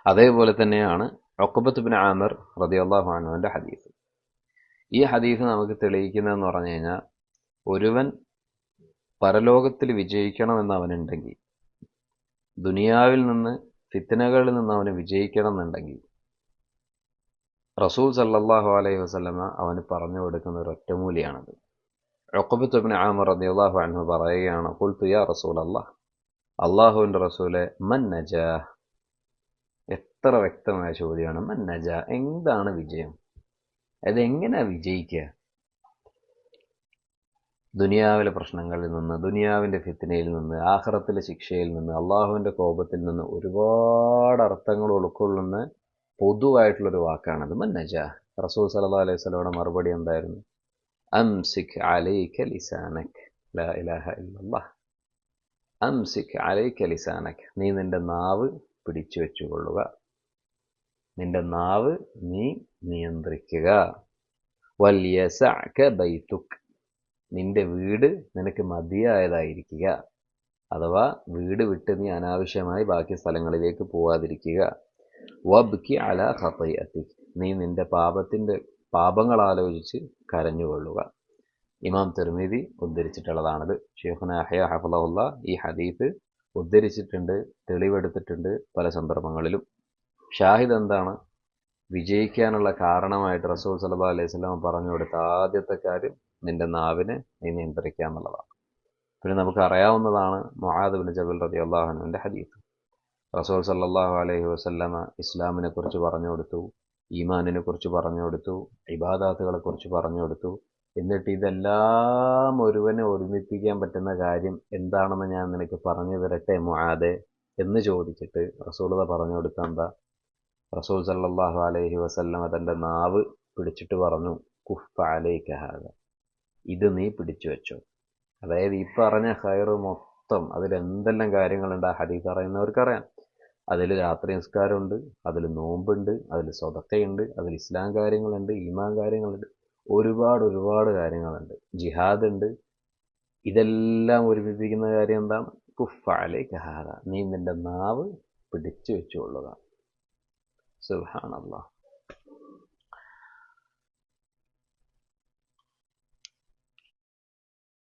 അതേപോലെ തന്നെയാണ് ഉഖബത്ത് ബിൻ ആമിർ റളിയല്ലാഹു അൻഹുവിന്റെ ഹദീസ്. ഈ ഹദീസ് നമുക്ക് തെളിയിക്കുന്നതെന്ന് പറഞ്ഞു കഴിഞ്ഞാൽ, ഒരുവൻ പരലോകത്തിൽ വിജയിക്കണമെന്ന് അവനുണ്ടെങ്കിൽ, ദുനിയാവിൽ നിന്ന് ഫിത്നകളിൽ നിന്ന് അവന് വിജയിക്കണം എന്നുണ്ടെങ്കിൽ, റസൂൽ സല്ലല്ലാഹു അലൈഹി വസല്ലമ അവന് പറഞ്ഞു കൊടുക്കുന്ന ഒരു ഒറ്റമൂലിയാണത്. ഉഖബത്ത് ബിൻ ആമിർ റളിയല്ലാഹു അൻഹു പറയുകയാണ്, ഖുൽതു യാ റസൂലല്ലാഹ്, അല്ലാഹുവിന്റെ റസൂലെ, മൻ നജാഹ്. എത്ര വ്യക്തമായ ചോദ്യമാണ്. മൻ നജാഹ്, എന്താണ് വിജയം? അതെങ്ങനെയാ വിജയിക്കുക? ദുനിയാവിലെ പ്രശ്നങ്ങളിൽ നിന്ന്, ദുനിയാവിന്റെ ഫിത്നയിൽ നിന്ന്, ആഖിറത്തിലെ ശിക്ഷയിൽ നിന്ന്, അള്ളാഹുവിന്റെ കോപത്തിൽ നിന്ന് ഒരുപാട് അർത്ഥങ്ങൾ ഉൾക്കൊള്ളുന്ന പൊതുവായിട്ടുള്ളൊരു വാക്കാണത്, മൻ നജാഹ്. റസൂൽ സല്ലല്ലാഹു അലൈഹി വസല്ലമയുടെ മറുപടി എന്തായിരുന്നു? അംസിക് അലൈക ലിസാനക്, ലാ ഇലാഹ ഇല്ലല്ലാഹ്. അംസിക് അലൈക ലിസാനക്, നീ നിന്റെ നാവ് പിടിച്ചു വെച്ചുകൊള്ളുക. നിന്റെ നാവ് നീ നിയന്ത്രിക്കുക. വൽയസഅക ബൈതുക്, നിന്റെ വീട് നിനക്ക് മതിയായതായിരിക്കുക. അഥവാ വീട് വിട്ട് നീ അനാവശ്യമായി ബാക്കി സ്ഥലങ്ങളിലേക്ക് പോവാതിരിക്കുക. വബ്കി അലാ ഖതീഅതിക്, നീ നിന്റെ പാപങ്ങൾ ആലോചിച്ച് കരഞ്ഞുകൊള്ളുക. ഇമാം തിർമിദി ഉദ്ധരിച്ചിട്ടുള്ളതാണത്. ഷെയ്ഖുനാ യഹ്യ ഹഫളഹുല്ലാ ഈ ഹദീസ് ഉദ്ധരിച്ചിട്ടുണ്ട്, തെളിവെടുത്തിട്ടുണ്ട് പല സന്ദർഭങ്ങളിലും. ഷാഹിദ് എന്താണ്? വിജയിക്കാനുള്ള കാരണമായിട്ട് റസൂൽ സല്ലല്ലാഹു അലൈഹി വസല്ലം പറഞ്ഞു കൊടുത്ത ആദ്യത്തെ കാര്യം നിന്റെ നാവിനെ നീ നിയന്ത്രിക്കുക എന്നുള്ളതാണ്. പിന്നെ നമുക്ക് അറിയാവുന്നതാണ് മുആദ് ബിൻ ജബൽ റളിയല്ലാഹു അൻഹുവിന്റെ ഹദീസ്. റസൂൽ സല്ലല്ലാഹു അലൈഹി വസല്ലമ ഇസ്ലാമിനെ കുറിച്ച് പറഞ്ഞു കൊടുത്തു, ഈമാനിനെ കുറിച്ച് പറഞ്ഞു കൊടുത്തു, ഇബാദാത്തുകളെ കുറിച്ച് പറഞ്ഞു കൊടുത്തു. എന്നിട്ട് ഇതെല്ലാം ഒരുവനെ ഒരുമിപ്പിക്കാൻ പറ്റുന്ന കാര്യം എന്താണെന്ന് ഞാൻ നിനക്ക് പറഞ്ഞു തരട്ടെ മുആദേ എന്ന് ചോദിച്ചിട്ട് റസൂലുള്ളാഹി പറഞ്ഞു കൊടുത്ത എന്താ? റസൂൽ സല്ലല്ലാഹു അലൈഹി വസല്ലമ തന്റെ നാവ് പിടിച്ചിട്ട് പറഞ്ഞു, കുഫ്ഫ അലൈക ഹാദ, ഇത് നീ പിടിച്ചു വെച്ചോ. അതായത് ഈ പറഞ്ഞ ഖൈറ് മൊത്തം അതിലെന്തെല്ലാം കാര്യങ്ങളുണ്ട് ആ ഹദീസ് അറിയുന്നവർക്കറിയാം. അതിൽ രാത്രി നിസ്കാരമുണ്ട്, അതിൽ നോമ്പുണ്ട്, അതിൽ സ്വതക്കയുണ്ട്, അതിൽ ഇസ്ലാം കാര്യങ്ങളുണ്ട്, ഈമാൻ കാര്യങ്ങളുണ്ട്, ഒരുപാട് കാര്യങ്ങളുണ്ട്, ജിഹാദ് ഉണ്ട്. ഇതെല്ലാം ഒരുമിപ്പിക്കുന്ന കാര്യം എന്താണ്? കുഫ്ഫ അലൈക ഹാദ, നീ നിന്റെ നാവ് പിടിച്ചു വെച്ചുകൊള്ളുക. സുബ്ഹാനല്ലാഹ്.